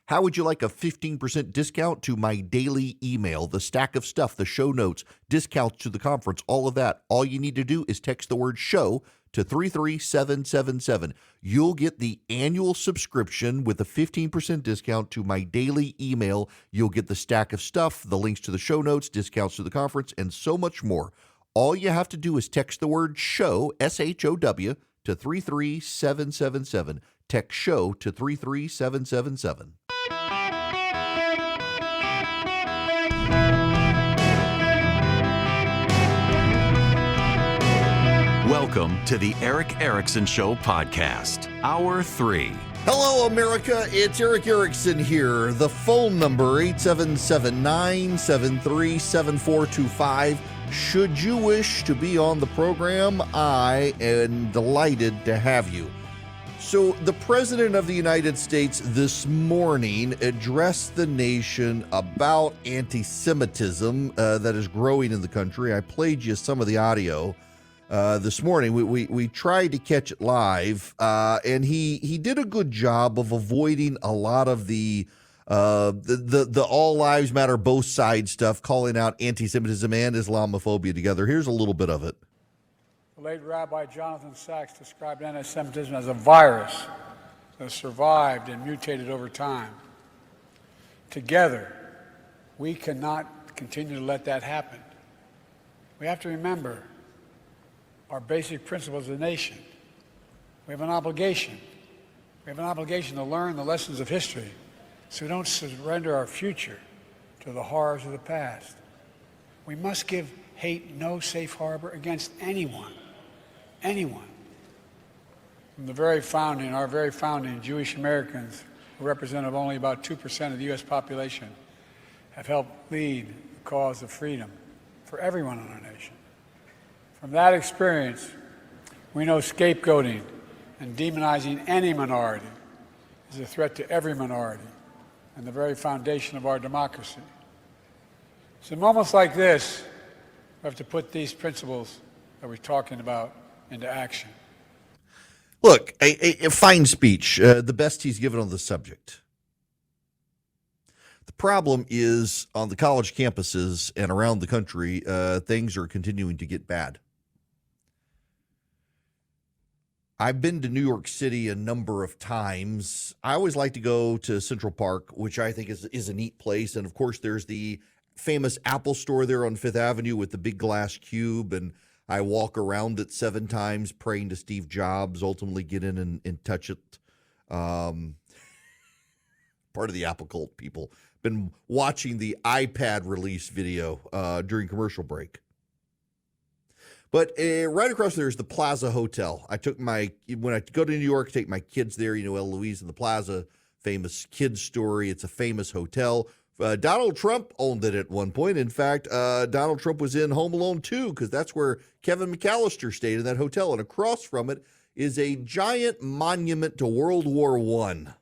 How would you like a 15% discount to my daily email, the stack of stuff, the show notes, discounts to the conference, all of that? All you need to do is text the word show to 33777. You'll get the annual subscription with a 15% discount to my daily email. You'll get the stack of stuff, the links to the show notes, discounts to the conference, and so much more. All you have to do is text the word show, SHOW, to 33777. Text show to 33777. Welcome to the Eric Erickson Show podcast, Hour 3. Hello, America. It's Eric Erickson here. The phone number, 877-973-7425. Should you wish to be on the program, I am delighted to have you. So the President of the United States this morning addressed the nation about anti-Semitism that is growing in the country. I played you some of the audio this morning. We tried to catch it live, and he did a good job of avoiding a lot of the all lives matter, both sides stuff, calling out anti-Semitism and Islamophobia together. Here's a little bit of it. The late Rabbi Jonathan Sachs described anti-Semitism as a virus that survived and mutated over time. Together, we cannot continue to let that happen. We have to remember our basic principles as a nation. We have an obligation. We have an obligation to learn the lessons of history so we don't surrender our future to the horrors of the past. We must give hate no safe harbor against anyone. Anyone. From the very founding, our very founding, Jewish Americans, who represent only about 2% of the U.S. population, have helped lead the cause of freedom for everyone in our nation. From that experience, we know scapegoating and demonizing any minority is a threat to every minority and the very foundation of our democracy. So in moments like this, we have to put these principles that we're talking about into action. Look, a fine speech, the best he's given on the subject. The problem is on the college campuses and around the country, things are continuing to get bad. I've been to New York City a number of times. I always like to go to Central Park, which I think is a neat place. And, of course, there's the famous Apple store there on Fifth Avenue with the big glass cube, and I walk around it 7 times praying to Steve Jobs, ultimately get in and touch it. Part of the Apple cult people. Been watching the iPad release video during commercial break. But right across there is the Plaza Hotel. When I go to New York, take my kids there, El Louise and the Plaza, famous kids story. It's a famous hotel. Donald Trump owned it at one point. In fact, Donald Trump was in Home Alone 2 because that's where Kevin McAllister stayed, in that hotel. And across from it is a giant monument to World War I.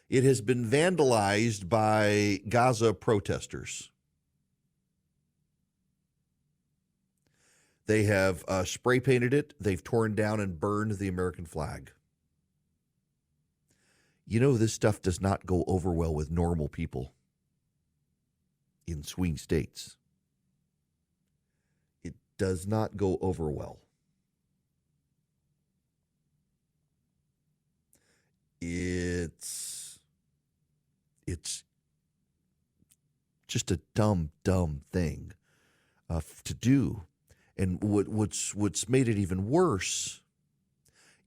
It has been vandalized by Gaza protesters. They have spray painted it. They've torn down and burned the American flag. This stuff does not go over well with normal people in swing states. It does not go over well. It's just a dumb thing to do. And what's made it even worse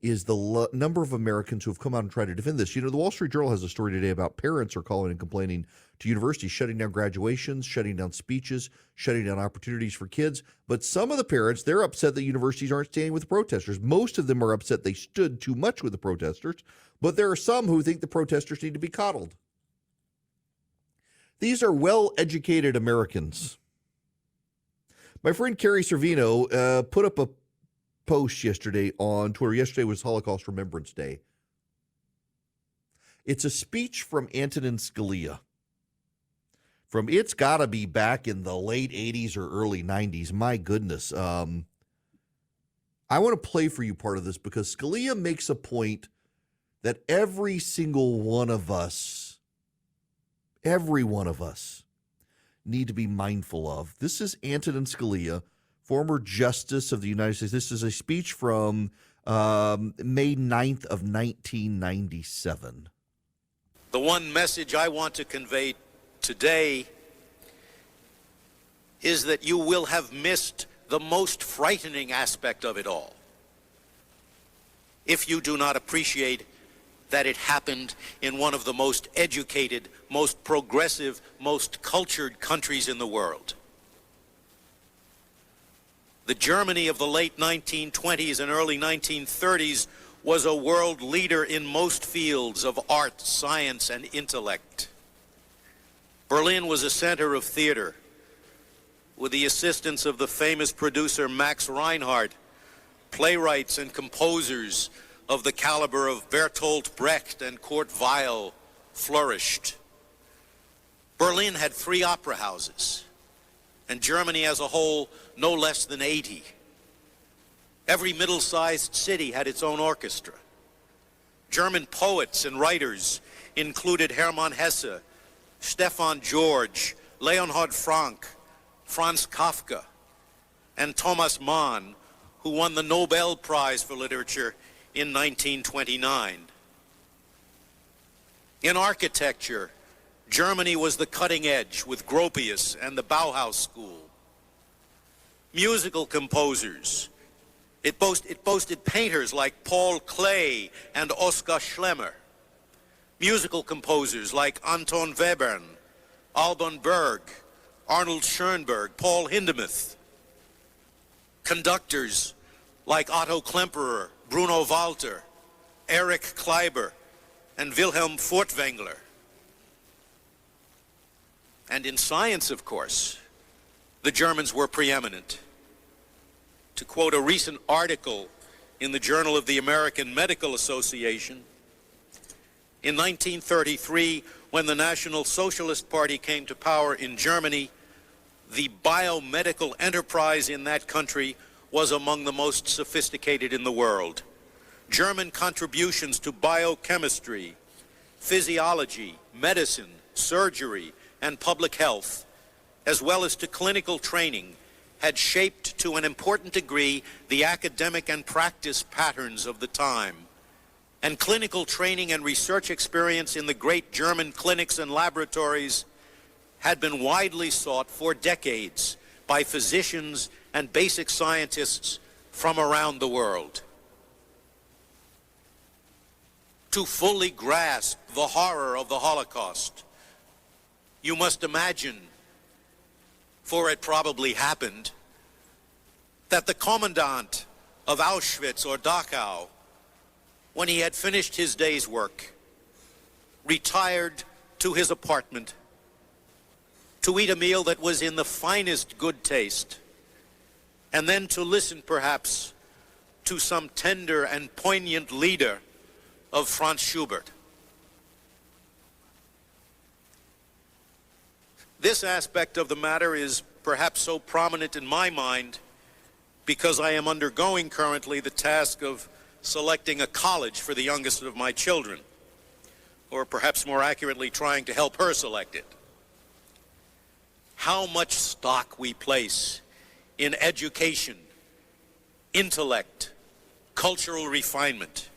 is the number of Americans who have come out and tried to defend this. The Wall Street Journal has a story today about parents are calling and complaining to universities, shutting down graduations, shutting down speeches, shutting down opportunities for kids. But some of the parents, they're upset that universities aren't standing with the protesters. Most of them are upset they stood too much with the protesters. But there are some who think the protesters need to be coddled. These are well-educated Americans. My friend Carrie Servino put up a post yesterday on Twitter. Yesterday was Holocaust Remembrance Day. It's a speech from Antonin Scalia. It's got to be back in the late 80s or early 90s. My goodness. I want to play for you part of this because Scalia makes a point that every single one of us, every one of us, need to be mindful of. This is Antonin Scalia, former Justice of the United States. This is a speech from May 9th of 1997. The one message I want to convey today is that you will have missed the most frightening aspect of it all if you do not appreciate that it happened in one of the most educated, most progressive, most cultured countries in the world. The Germany of the late 1920s and early 1930s was a world leader in most fields of art, science, and intellect. Berlin was a center of theater, with the assistance of the famous producer Max Reinhardt. Playwrights and composers of the caliber of Bertolt Brecht and Kurt Weill flourished. Berlin had 3 opera houses, and Germany as a whole no less than 80. Every middle-sized city had its own orchestra. German poets and writers included Hermann Hesse, Stefan George, Leonhard Frank, Franz Kafka, and Thomas Mann, who won the Nobel Prize for Literature in 1929. In architecture, Germany was the cutting edge with Gropius and the Bauhaus School. Musical composers, it boasted painters like Paul Klee and Oskar Schlemmer. Musical composers like Anton Webern, Alban Berg, Arnold Schoenberg, Paul Hindemith. Conductors like Otto Klemperer, Bruno Walter, Erich Kleiber, and Wilhelm Furtwängler. And in science, of course, the Germans were preeminent. To quote a recent article in the Journal of the American Medical Association, in 1933, when the National Socialist Party came to power in Germany, the biomedical enterprise in that country was among the most sophisticated in the world. German contributions to biochemistry, physiology, medicine, surgery, and public health, as well as to clinical training, had shaped to an important degree the academic and practice patterns of the time. And clinical training and research experience in the great German clinics and laboratories had been widely sought for decades by physicians and basic scientists from around the world. To fully grasp the horror of the Holocaust, you must imagine, for it probably happened, that the commandant of Auschwitz or Dachau, when he had finished his day's work, retired to his apartment to eat a meal that was in the finest good taste, and then to listen perhaps to some tender and poignant lieder of Franz Schubert. This aspect of the matter is perhaps so prominent in my mind because I am undergoing currently the task of selecting a college for the youngest of my children, or perhaps more accurately, trying to help her select it. How much stock we place in education, intellect, cultural refinement,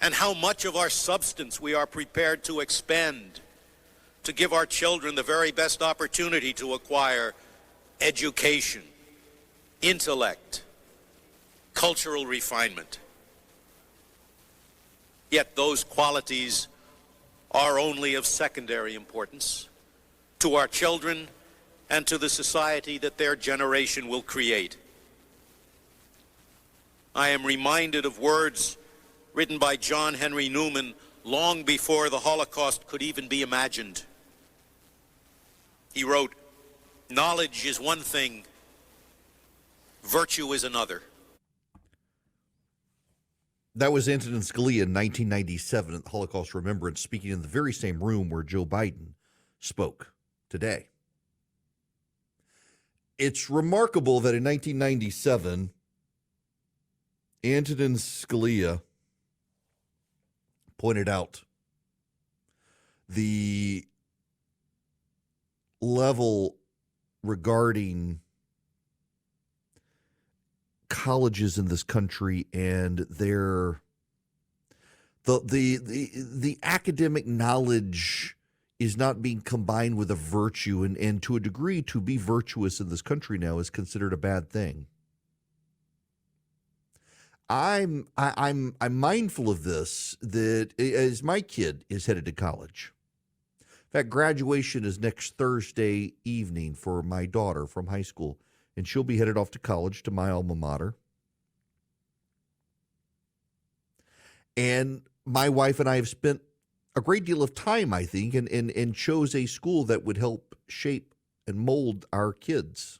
and how much of our substance we are prepared to expend to give our children the very best opportunity to acquire education, intellect, cultural refinement. Yet those qualities are only of secondary importance to our children and to the society that their generation will create. I am reminded of words written by John Henry Newman long before the Holocaust could even be imagined. He wrote, "Knowledge is one thing, virtue is another." That was Antonin Scalia in 1997 at the Holocaust Remembrance, speaking in the very same room where Joe Biden spoke today. It's remarkable that in 1997, Antonin Scalia pointed out the level regarding colleges in this country and their the academic knowledge is not being combined with a virtue, and to a degree, to be virtuous in this country now is considered a bad thing. I'm mindful of this, that as my kid is headed to college. In fact, graduation is next Thursday evening for my daughter from high school, and she'll be headed off to college, to my alma mater. And my wife and I have spent a great deal of time, I think, and chose a school that would help shape and mold our kids.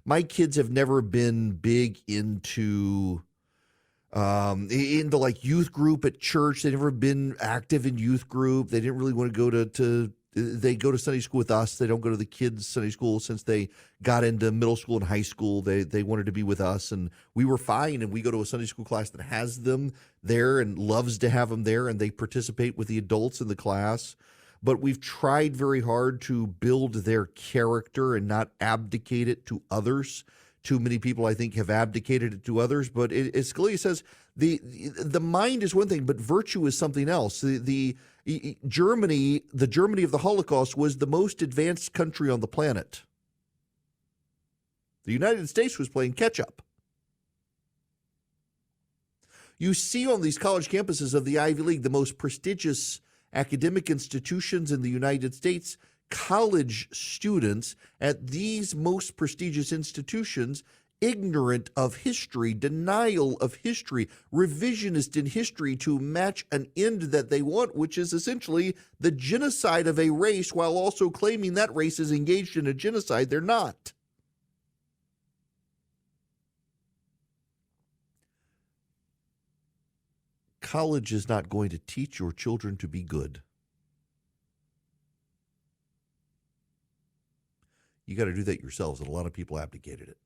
My kids have never been big into like youth group at church. They've never been active in youth group. They didn't really want to go to they go to Sunday school with us. They don't go to the kids' Sunday school since they got into middle school and high school. They wanted to be with us, and we were fine. And we go to a Sunday school class that has them there and loves to have them there, and they participate with the adults in the class. But we've tried very hard to build their character and not abdicate it to others. Too many people, I think, have abdicated it to others. But as Scalia says, the mind is one thing, but virtue is something else. The Germany of the Holocaust was the most advanced country on the planet. The United States was playing catch up. You see on these college campuses of the Ivy League, the most prestigious academic institutions in the United States, college students at these most prestigious institutions, ignorant of history, denial of history, revisionist in history to match an end that they want, which is essentially the genocide of a race, while also claiming that race is engaged in a genocide. They're not. College is not going to teach your children to be good. You got to do that yourselves, and a lot of people abdicated it.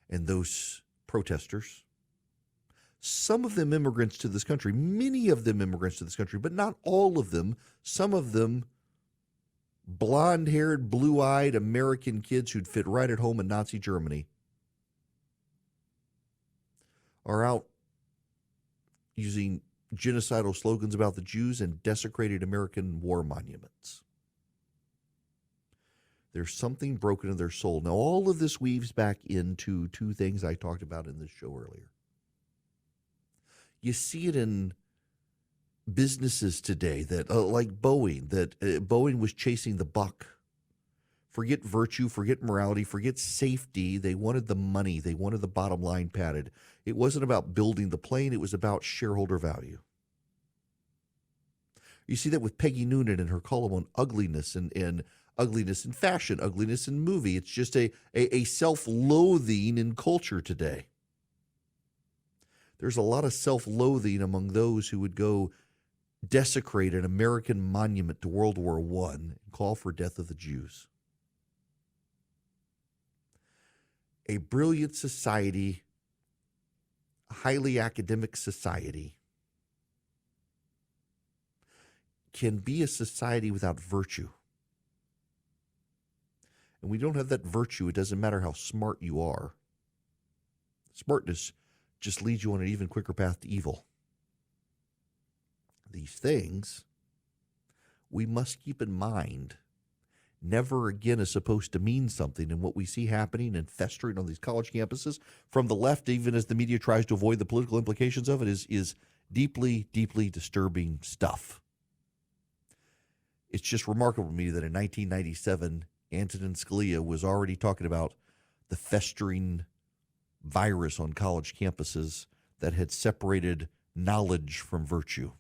And those protesters, some of them immigrants to this country, many of them immigrants to this country, but not all of them, some of them blonde-haired, blue-eyed American kids who'd fit right at home in Nazi Germany, are out using genocidal slogans about the Jews and desecrated American war monuments. There's something broken in their soul. Now, all of this weaves back into two things I talked about in this show earlier. You see it in businesses today that, like Boeing, that Boeing was chasing the buck. Forget virtue, forget morality, forget safety. They wanted the money. They wanted the bottom line padded. It wasn't about building the plane. It was about shareholder value. You see that with Peggy Noonan and her column on ugliness and ugliness in fashion, ugliness in movie. It's just a self-loathing in culture today. There's a lot of self-loathing among those who would go desecrate an American monument to World War I and call for death of the Jews. A brilliant society, a highly academic society, can be a society without virtue. And we don't have that virtue. It doesn't matter how smart you are. Smartness just leads you on an even quicker path to evil. These things we must keep in mind. Never again is supposed to mean something. And what we see happening and festering on these college campuses from the left, even as the media tries to avoid the political implications of it, is deeply, deeply disturbing stuff. It's just remarkable to me that in 1997, Antonin Scalia was already talking about the festering virus on college campuses that had separated knowledge from virtue.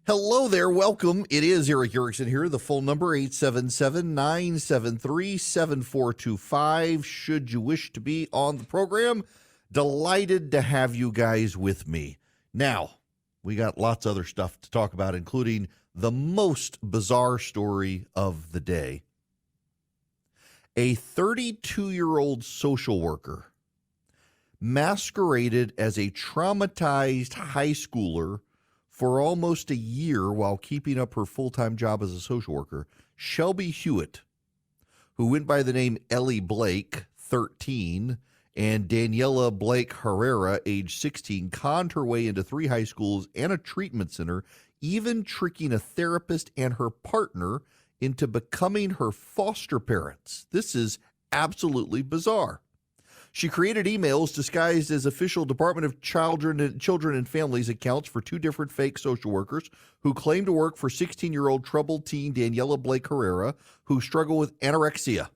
Hello there. Welcome. It is Eric Erickson here. The phone number, 877-973-7425. Should you wish to be on the program, delighted to have you guys with me. Now, we got lots of other stuff to talk about, including the most bizarre story of the day. A 32-year-old social worker masqueraded as a traumatized high schooler for almost a year while keeping up her full-time job as a social worker. Shelby Hewitt, who went by the name Ellie Blake, 13, and Daniela Blake Herrera, age 16, conned her way into 3 high schools and a treatment center, even tricking a therapist and her partner into becoming her foster parents. This is absolutely bizarre. She created emails disguised as official Department of Children and Families accounts for 2 different fake social workers who claimed to work for 16-year-old troubled teen Daniela Blake Herrera, who struggled with anorexia.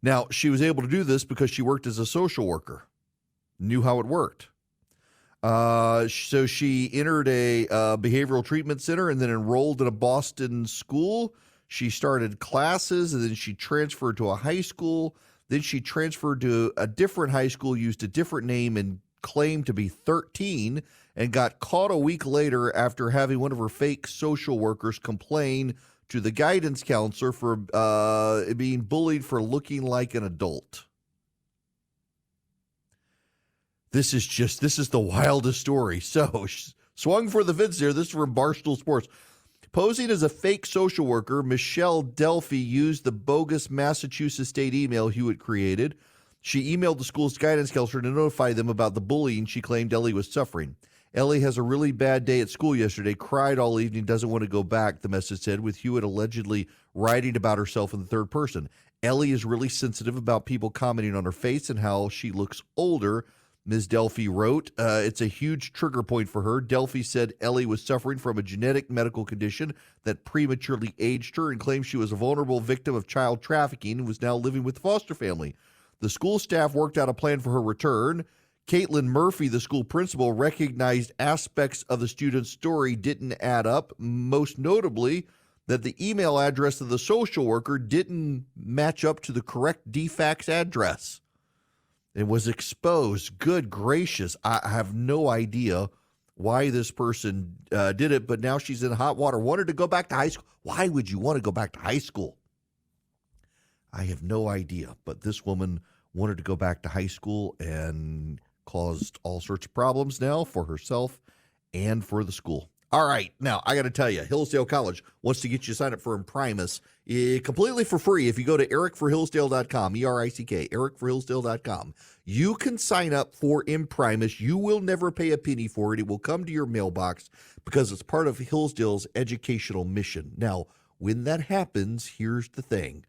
Now, she was able to do this because she worked as a social worker, knew how it worked. So she entered a behavioral treatment center and then enrolled in a Boston school. She started classes, and then she transferred to a high school. Then she transferred to a different high school, used a different name, and claimed to be 13, and got caught a week later after having one of her fake social workers complain to the guidance counselor for being bullied for looking like an adult. This is the wildest story. So, swung for the fence there. This is from Barstool Sports. Posing as a fake social worker, Michelle Delphi used the bogus Massachusetts state email Hewitt created. She emailed the school's guidance counselor to notify them about the bullying she claimed Ellie was suffering. Ellie has a really bad day at school yesterday, cried all evening, doesn't want to go back, the message said, with Hewitt allegedly writing about herself in the third person. Ellie is really sensitive about people commenting on her face and how she looks older, Ms. Delphi wrote. It's a huge trigger point for her. Delphi said Ellie was suffering from a genetic medical condition that prematurely aged her and claimed she was a vulnerable victim of child trafficking and was now living with the foster family. The school staff worked out a plan for her return. Caitlin Murphy, the school principal, recognized aspects of the student's story didn't add up, most notably that the email address of the social worker didn't match up to the correct DFAX address. It was exposed. Good gracious. I have no idea why this person did it, but now she's in hot water. Wanted to go back to high school. Why would you want to go back to high school? I have no idea, but this woman wanted to go back to high school and caused all sorts of problems now for herself and for the school. All right, now I got to tell you, Hillsdale College wants to get you signed up for Imprimis completely for free. If you go to ericforhillsdale.com, E-R-I-C-K, ericforhillsdale.com, you can sign up for Imprimis. You will never pay a penny for it. It will come to your mailbox because it's part of Hillsdale's educational mission. Now, when that happens, here's the thing.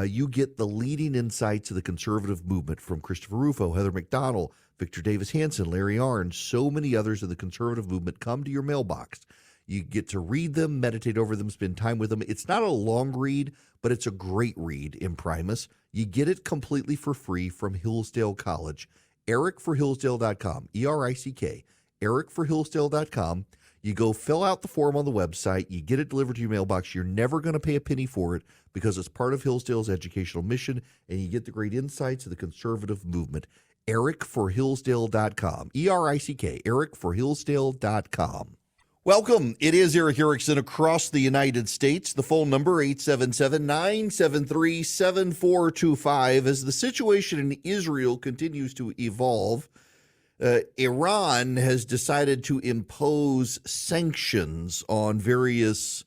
You get the leading insights of the conservative movement from Christopher Rufo, Heather McDonald, Victor Davis Hanson, Larry Arnn, so many others of the conservative movement come to your mailbox. You get to read them, meditate over them, spend time with them. It's not a long read, but it's a great read, Imprimis. You get it completely for free from Hillsdale College. ericforhillsdale.com, E-R-I-C-K, ericforhillsdale.com. You go fill out the form on the website. You get it delivered to your mailbox. You're never going to pay a penny for it because it's part of Hillsdale's educational mission, and you get the great insights of the conservative movement. ericforhillsdale.com, E-R-I-C-K, ericforhillsdale.com. Welcome. It is Eric Erickson across the United States. The phone number, 877-973-7425. As the situation in Israel continues to evolve, Iran has decided to impose sanctions on various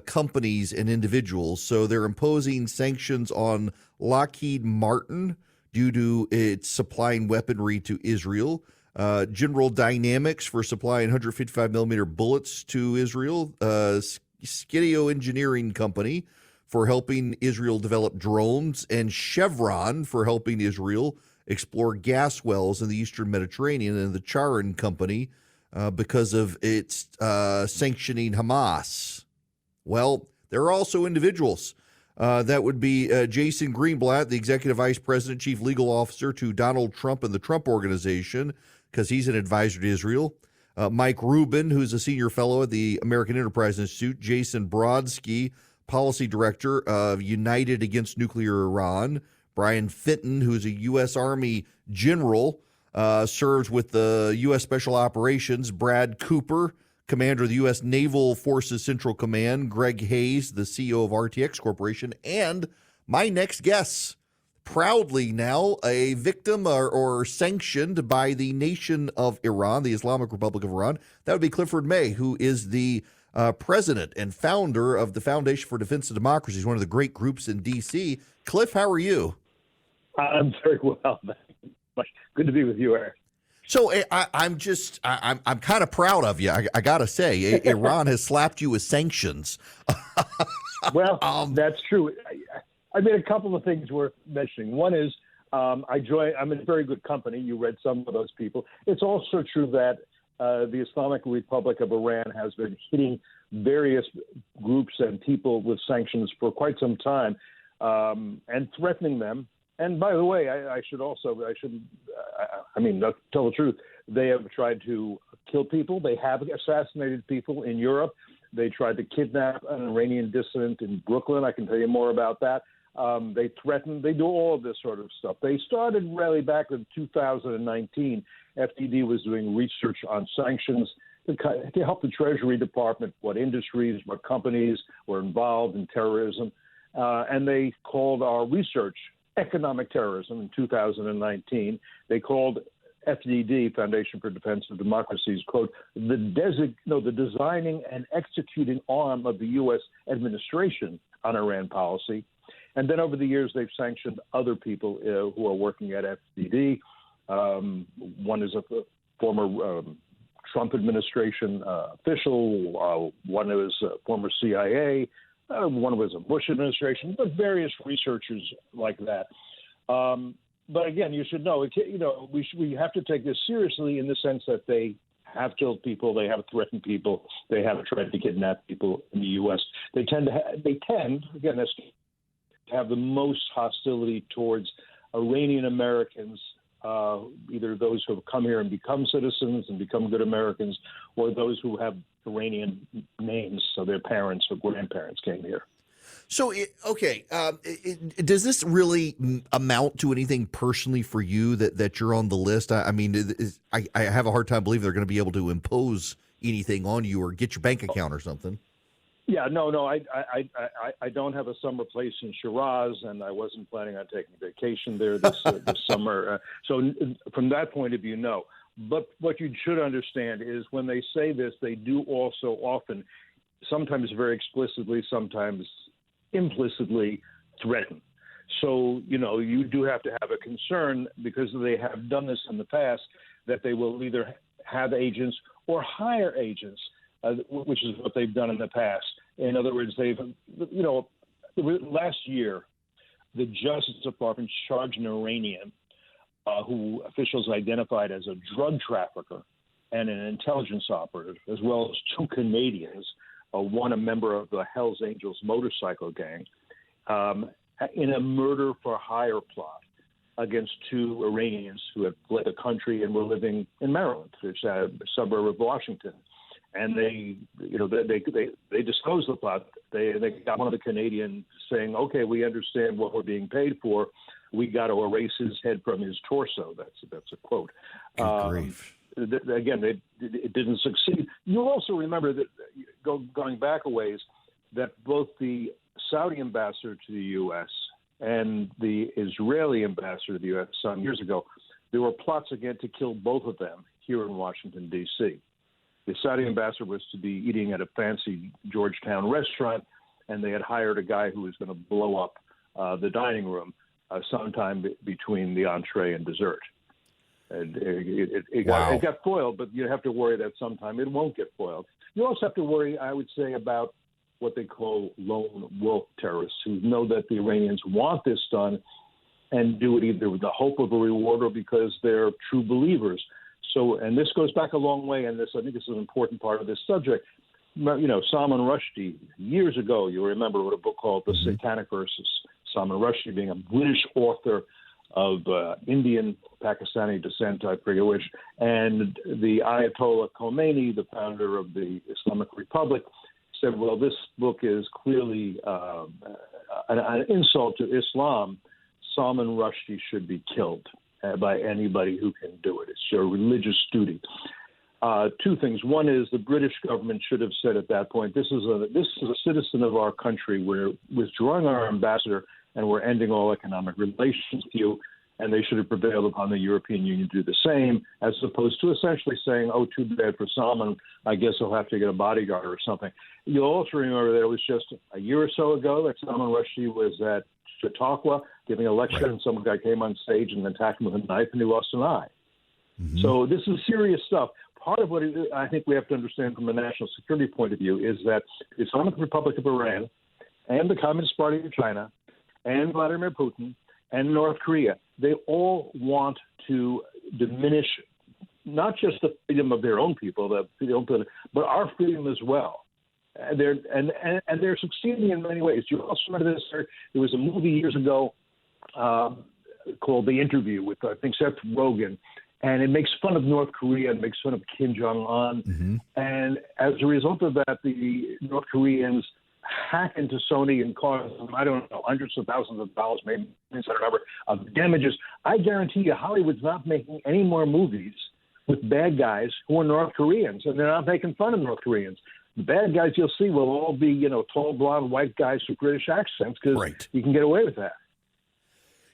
companies and individuals. So they're imposing sanctions on Lockheed Martin due to its supplying weaponry to Israel. General Dynamics for supplying 155 millimeter bullets to Israel. Skidio Engineering Company for helping Israel develop drones. And Chevron for helping Israel explore gas wells in the Eastern Mediterranean, and the Charon Company because of its sanctioning Hamas. Well, there are also individuals. That would be Jason Greenblatt, the Executive Vice President, Chief Legal Officer to Donald Trump and the Trump Organization, because he's an advisor to Israel. Mike Rubin, who's a senior fellow at the American Enterprise Institute. Jason Brodsky, Policy Director of United Against Nuclear Iran. Brian Fenton, who's a U.S. Army general, serves with the U.S. Special Operations. Brad Cooper, Commander of the U.S. Naval Forces Central Command. Greg Hayes, the CEO of RTX Corporation. And my next guest, proudly now a victim or sanctioned by the nation of Iran, the Islamic Republic of Iran. That would be Clifford May, who is the president and founder of the Foundation for Defense of Democracy. He's one of the great groups in D.C. Cliff, how are you? I'm very well. Good to be with you, Eric. So I'm kind of proud of you. I got to say, Iran has slapped you with sanctions. Well, that's true. I mean, a couple of things worth mentioning. One is I'm in very good company. You read some of those people. It's also true that the Islamic Republic of Iran has been hitting various groups and people with sanctions for quite some time and threatening them. And by the way, to tell the truth, they have tried to kill people. They have assassinated people in Europe. They tried to kidnap an Iranian dissident in Brooklyn. I can tell you more about that. They threaten. They do all of this sort of stuff. They started really back in 2019. FDD was doing research on sanctions to help the Treasury Department, what industries, what companies were involved in terrorism. And they called our research economic terrorism in 2019. They called FDD, Foundation for Defense of Democracies, quote, the designing and executing arm of the U.S. administration on Iran policy. And then over the years, they've sanctioned other people who are working at FDD. One is a former Trump administration official. One is a former CIA. One was a Bush administration, but various researchers like that. But again, you should know, we have to take this seriously in the sense that they have killed people, they have threatened people, they have tried to kidnap people in the U.S. They tend, again, to have the most hostility towards Iranian Americans, either those who have come here and become citizens and become good Americans, or those who have Iranian names, so their parents or grandparents came here. So, does this really amount to anything personally for you that you're on the list? I mean, I have a hard time believing they're going to be able to impose anything on you or get your bank account or something. Yeah, no, I don't have a summer place in Shiraz, and I wasn't planning on taking vacation there this summer. So from that point of view, no. But what you should understand is when they say this, they do also often, sometimes very explicitly, sometimes implicitly threaten. So, you do have to have a concern because they have done this in the past that they will either have agents or hire agents, which is what they've done in the past. In other words, last year, the Justice Department charged an Iranian who officials identified as a drug trafficker and an intelligence operative, as well as two Canadians, one a member of the Hells Angels motorcycle gang, in a murder for hire plot against two Iranians who had fled the country and were living in Maryland, it's a suburb of Washington. And they disclosed the plot. They got one of the Canadians saying, "Okay, we understand what we're being paid for. We got to erase his head from his torso." That's a quote. Good grief. Again, it didn't succeed. You'll also remember that going back a ways, that both the Saudi ambassador to the U.S. and the Israeli ambassador to the U.S. some years ago, there were plots again to kill both of them here in Washington, D.C. The Saudi ambassador was to be eating at a fancy Georgetown restaurant, and they had hired a guy who was going to blow up the dining room sometime between the entree and dessert. And it got foiled, but you have to worry that sometime it won't get foiled. You also have to worry, I would say, about what they call lone wolf terrorists who know that the Iranians want this done and do it either with the hope of a reward or because they're true believers. So, and this goes back a long way, and I think this is an important part of this subject. Salman Rushdie, years ago, you remember, wrote a book called The Satanic Verses. Salman Rushdie being a British author of Indian, Pakistani descent, I forget which, and the Ayatollah Khomeini, the founder of the Islamic Republic, said, well, this book is clearly an insult to Islam. Salman Rushdie should be killed by anybody who can do it. It's your religious duty. Two things. One is the British government should have said at that point, this is a citizen of our country. We're withdrawing our ambassador, and we're ending all economic relations with you. And they should have prevailed upon the European Union to do the same, as opposed to essentially saying, oh, too bad for Salman, I guess he'll have to get a bodyguard or something. You'll also remember that it was just a year or so ago that Salman Rushdie was at Chautauqua giving a lecture, and some guy came on stage and attacked him with a knife, and he lost an eye. Mm-hmm. So this is serious stuff. Part of what I think we have to understand from a national security point of view is that the Islamic Republic of Iran and the Communist Party of China and Vladimir Putin and North Korea, they all want to diminish not just the freedom of their own people, but our freedom as well. And they're succeeding in many ways. Do you also remember this? There was a movie years ago called The Interview with, I think, Seth Rogen, and it makes fun of North Korea and makes fun of Kim Jong-un. Mm-hmm. And as a result of that, the North Koreans hack into Sony and cause them, I don't know, hundreds of thousands of dollars, maybe I don't remember, of damages. I guarantee you Hollywood's not making any more movies with bad guys who are North Koreans, and they're not making fun of North Koreans. The bad guys you'll see will all be, tall, blonde, white guys with British accents because you can get away with that.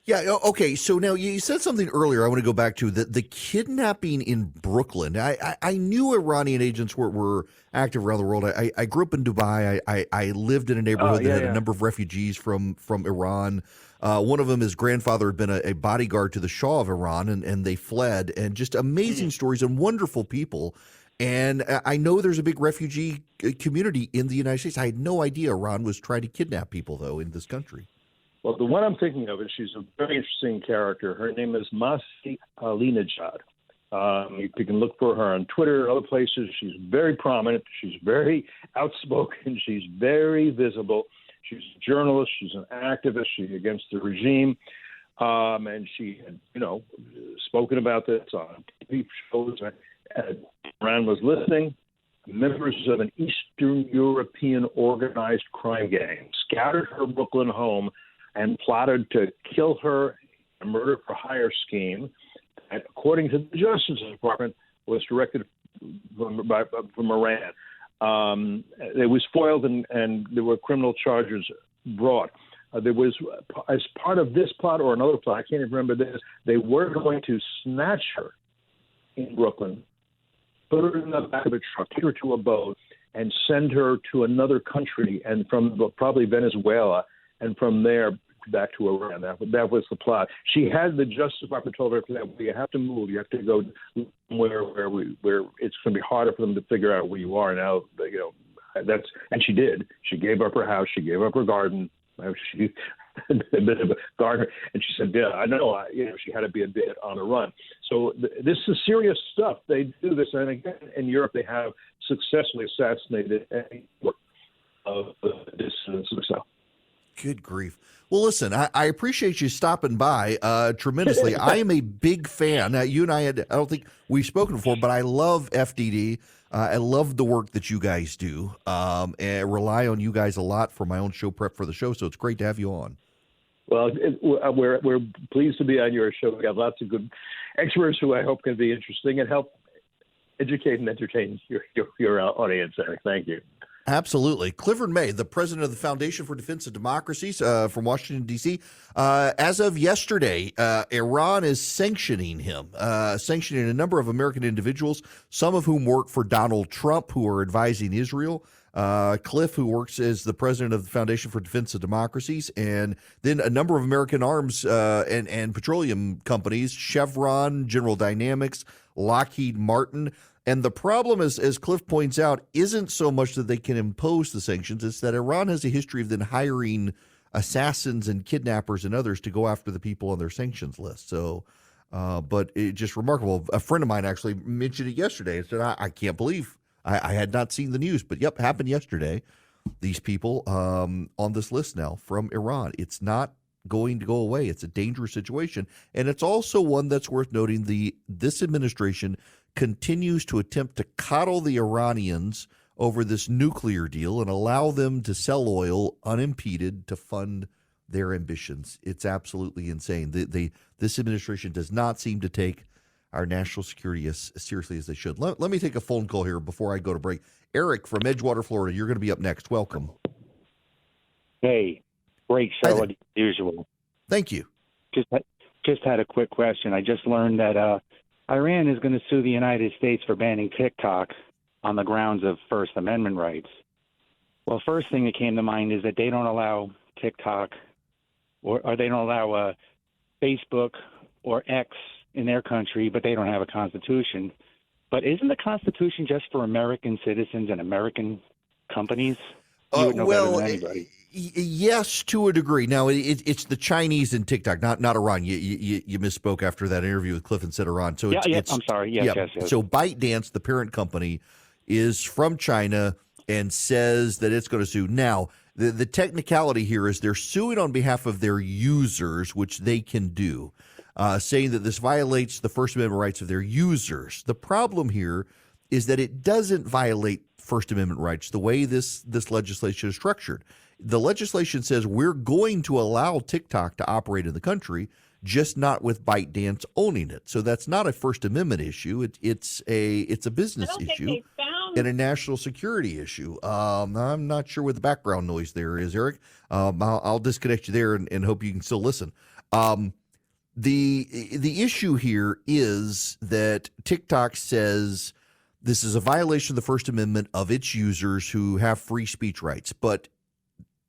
Yeah, okay, so now you said something earlier I want to go back to, the kidnapping in Brooklyn. I knew Iranian agents were active around the world. I grew up in Dubai. I lived in a neighborhood that had a number of refugees from Iran. One of them, his grandfather had been a bodyguard to the Shah of Iran, and they fled, and just amazing stories and wonderful people. And I know there's a big refugee community in the United States. I had no idea Iran was trying to kidnap people, though, in this country. Well, the one I'm thinking of is she's a very interesting character. Her name is Masih Alinejad. You can look for her on Twitter and other places. She's very prominent. She's very outspoken. She's very visible. She's a journalist. She's an activist. She's against the regime. And she had, spoken about this on TV shows. Iran was listening. Members of an Eastern European organized crime gang scattered her Brooklyn home and plotted to kill her, a murder for hire scheme that, according to the Justice Department, was directed from Iran. It was foiled and there were criminal charges brought. There was, as part of this plot or another plot, I can't even remember this, they were going to snatch her in Brooklyn, put her in the back of a truck, take her to a boat, and send her to another country, and from probably Venezuela, and from there back to Iran. That was the plot. She had the Justice Department told her that you have to move. You have to go where it's going to be harder for them to figure out where you are now. And she did. She gave up her house. She gave up her garden. She a bit of a gardener, and she said, "Yeah, I know." She had to be a bit on the run. So this is serious stuff. They do this, and again, in Europe, they have successfully assassinated any of the dissidents themselves. Good grief. Well, listen, I appreciate you stopping by tremendously. I am a big fan. You and I don't think we've spoken before, but I love FDD. I love the work that you guys do, and I rely on you guys a lot for my own show prep for the show, so it's great to have you on. Well, we're pleased to be on your show. We have lots of good experts who I hope can be interesting and help educate and entertain your audience, Eric. Thank you. Absolutely. Clifford May, the president of the Foundation for Defense of Democracies from Washington, D.C. As of yesterday, Iran is sanctioning him, sanctioning a number of American individuals, some of whom work for Donald Trump, who are advising Israel. Cliff, who works as the president of the Foundation for Defense of Democracies, and then a number of American arms and petroleum companies, Chevron, General Dynamics, Lockheed Martin. And the problem, as Cliff points out, isn't so much that they can impose the sanctions. It's that Iran has a history of then hiring assassins and kidnappers and others to go after the people on their sanctions list. So, but it's just remarkable. A friend of mine actually mentioned it yesterday and said, I can't believe I had not seen the news. But, yep, happened yesterday. These people on this list now from Iran. It's not going to go away. It's a dangerous situation. And it's also one that's worth noting. This administration continues to attempt to coddle the Iranians over this nuclear deal and allow them to sell oil unimpeded to fund their ambitions. It's absolutely insane. This administration does not seem to take our national security as seriously as they should. Let me take a phone call here before I go to break. Eric from Edgewater, Florida, you're going to be up next. Welcome. Hey, Great show as usual. Thank you. Just had a quick question. I just learned that Iran is going to sue the United States for banning TikTok on the grounds of First Amendment rights. Well, first thing that came to mind is that they don't allow TikTok or they don't allow Facebook or X in their country, but they don't have a constitution. But isn't the Constitution just for American citizens and American companies? You would know better than anybody. Yes, to a degree. Now, it's the Chinese and TikTok, not Iran. You misspoke after that interview with Cliff and said Iran. So I'm sorry. Yes. So ByteDance, the parent company, is from China and says that it's going to sue. Now, the technicality here is they're suing on behalf of their users, which they can do, saying that this violates the First Amendment rights of their users. The problem here is that it doesn't violate First Amendment rights the way this legislation is structured. The legislation says we're going to allow TikTok to operate in the country, just not with ByteDance owning it. So that's not a First Amendment issue. It's a business issue and a national security issue. I'm not sure what the background noise there is, Eric. I'll disconnect you there and hope you can still listen. The issue here is that TikTok says this is a violation of the First Amendment of its users who have free speech rights, but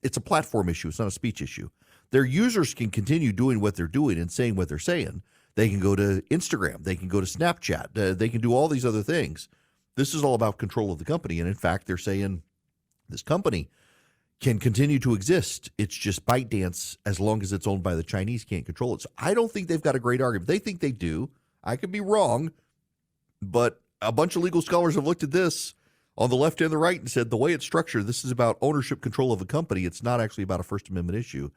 it's a platform issue. It's not a speech issue. Their users can continue doing what they're doing and saying what they're saying. They can go to Instagram. They can go to Snapchat. They can do all these other things. This is all about control of the company. And in fact, they're saying this company can continue to exist. It's just ByteDance, as long as it's owned by the Chinese, can't control it. So I don't think they've got a great argument. They think they do. I could be wrong, but a bunch of legal scholars have looked at this on the left and the right and said the way it's structured, this is about ownership control of a company. It's not actually about a First Amendment issue.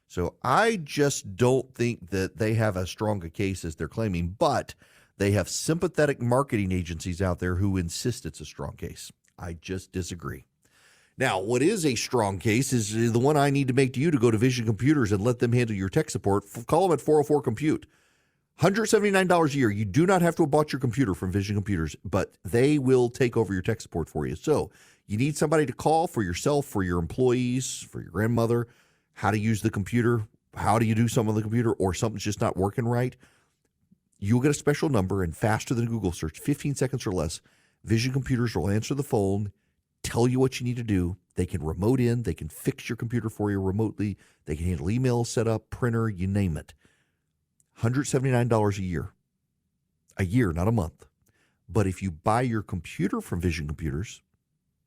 So I just don't think that they have as strong a case as they're claiming, but they have sympathetic marketing agencies out there who insist it's a strong case. I just disagree. Now, what is a strong case is the one I need to make to you to go to Vision Computers and let them handle your tech support. Call them at 404-COMPUTE. $179 a year. You do not have to have bought your computer from Vision Computers, but they will take over your tech support for you. So you need somebody to call for yourself, for your employees, for your grandmother, how to use the computer, how do you do something on the computer, or something's just not working right. You'll get a special number, and faster than Google search, 15 seconds or less, Vision Computers will answer the phone, tell you what you need to do. They can remote in. They can fix your computer for you remotely. They can handle email setup, printer, you name it. $179 a year, not a month. But if you buy your computer from Vision Computers,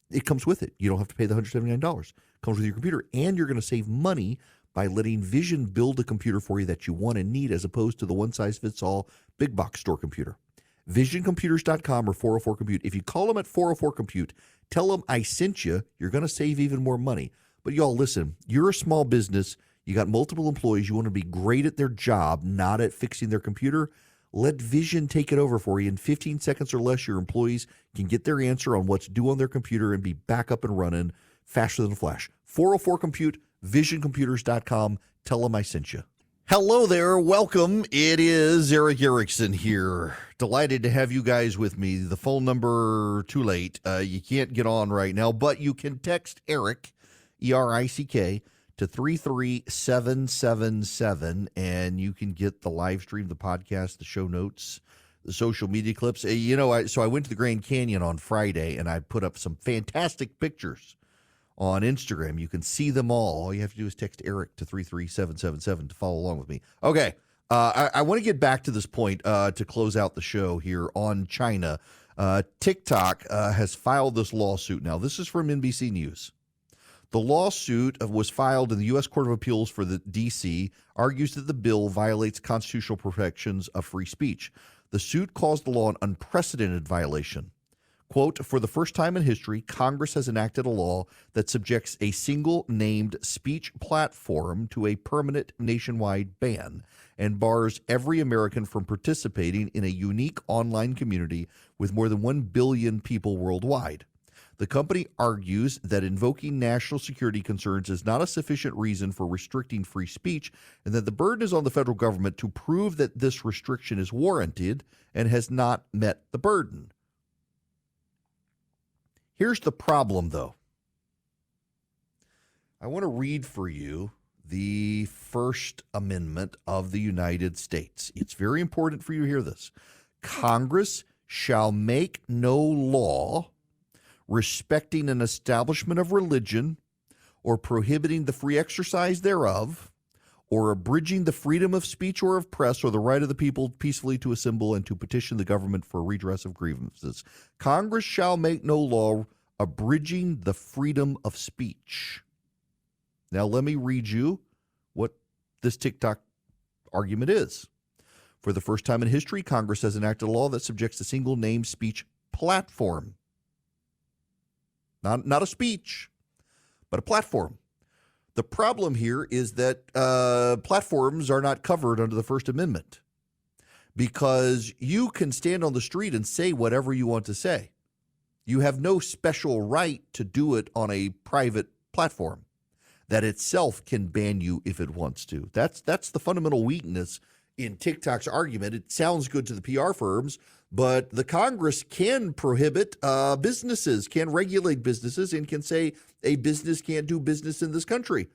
it comes with it. You don't have to pay the $179. It comes with your computer, and you're going to save money by letting Vision build a computer for you that you want and need, as opposed to the one-size-fits-all big box store computer. VisionComputers.com or 404-COMPUTE. If you call them at 404-COMPUTE, tell them I sent you, you're going to save even more money. But y'all, listen, you're a small business. You got multiple employees. You want to be great at their job, not at fixing their computer. Let Vision take it over for you. In 15 seconds or less, your employees can get their answer on what's due on their computer and be back up and running faster than a flash. 404-COMPUTE, VisionComputers.com. Tell them I sent you. Hello there. Welcome. It is Eric Erickson here. Delighted to have you guys with me. The phone number, too late. You can't get on right now, but you can text Eric, E-R-I-C-K, to 33777, and you can get the live stream, the podcast, the show notes, the social media clips. So I went to the Grand Canyon on Friday, and I put up some fantastic pictures on Instagram. You can see them all. All you have to do is text Eric to 33777 to follow along with me. Okay, I want to get back to this point to close out the show here on China. TikTok has filed this lawsuit. Now, this is from NBC News. The lawsuit was filed in the U.S. Court of Appeals for the D.C., argues that the bill violates constitutional protections of free speech. The suit calls the law an unprecedented violation. Quote, for the first time in history, Congress has enacted a law that subjects a single named speech platform to a permanent nationwide ban and bars every American from participating in a unique online community with more than 1 billion people worldwide. The company argues that invoking national security concerns is not a sufficient reason for restricting free speech, and that the burden is on the federal government to prove that this restriction is warranted and has not met the burden. Here's the problem, though. I want to read for you the First Amendment of the United States. It's very important for you to hear this. Congress shall make no law respecting an establishment of religion or prohibiting the free exercise thereof, or abridging the freedom of speech or of press or the right of the people peacefully to assemble and to petition the government for redress of grievances. Congress shall make no law abridging the freedom of speech. Now, let me read you what this TikTok argument is. For the first time in history, Congress has enacted a law that subjects a single name speech platform. Not a speech, but a platform. The problem here is that platforms are not covered under the First Amendment because you can stand on the street and say whatever you want to say. You have no special right to do it on a private platform that itself can ban you if it wants to. That's the fundamental weakness in TikTok's argument. It sounds good to the PR firms, but the Congress can prohibit businesses, can regulate businesses, and can say a business can't do business in this country.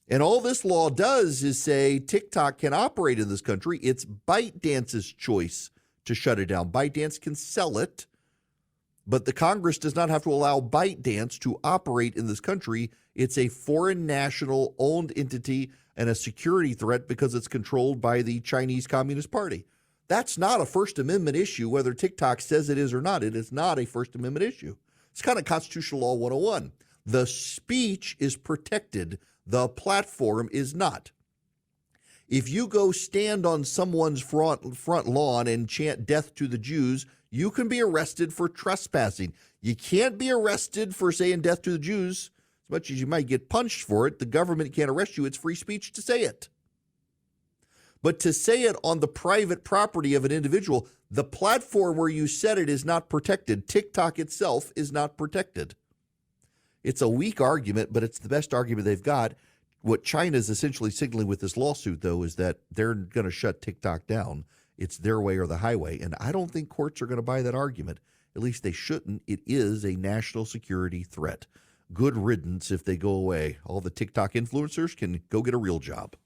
And all this law does is say TikTok can operate in this country. It's ByteDance's choice to shut it down. ByteDance can sell it, but the Congress does not have to allow ByteDance to operate in this country. It's a foreign national owned entity and a security threat because it's controlled by the Chinese Communist Party. That's not a First Amendment issue, whether TikTok says it is or not. It is not a First Amendment issue. It's kind of constitutional law 101. The speech is protected. The platform is not. If you go stand on someone's front lawn and chant death to the Jews, you can be arrested for trespassing. You can't be arrested for saying death to the Jews. As much as you might get punched for it, the government can't arrest you. It's free speech to say it. But to say it on the private property of an individual, the platform where you said it is not protected. TikTok itself is not protected. It's a weak argument, but it's the best argument they've got. What China is essentially signaling with this lawsuit, though, is that they're going to shut TikTok down. It's their way or the highway. And I don't think courts are going to buy that argument. At least they shouldn't. It is a national security threat. Good riddance if they go away. All the TikTok influencers can go get a real job.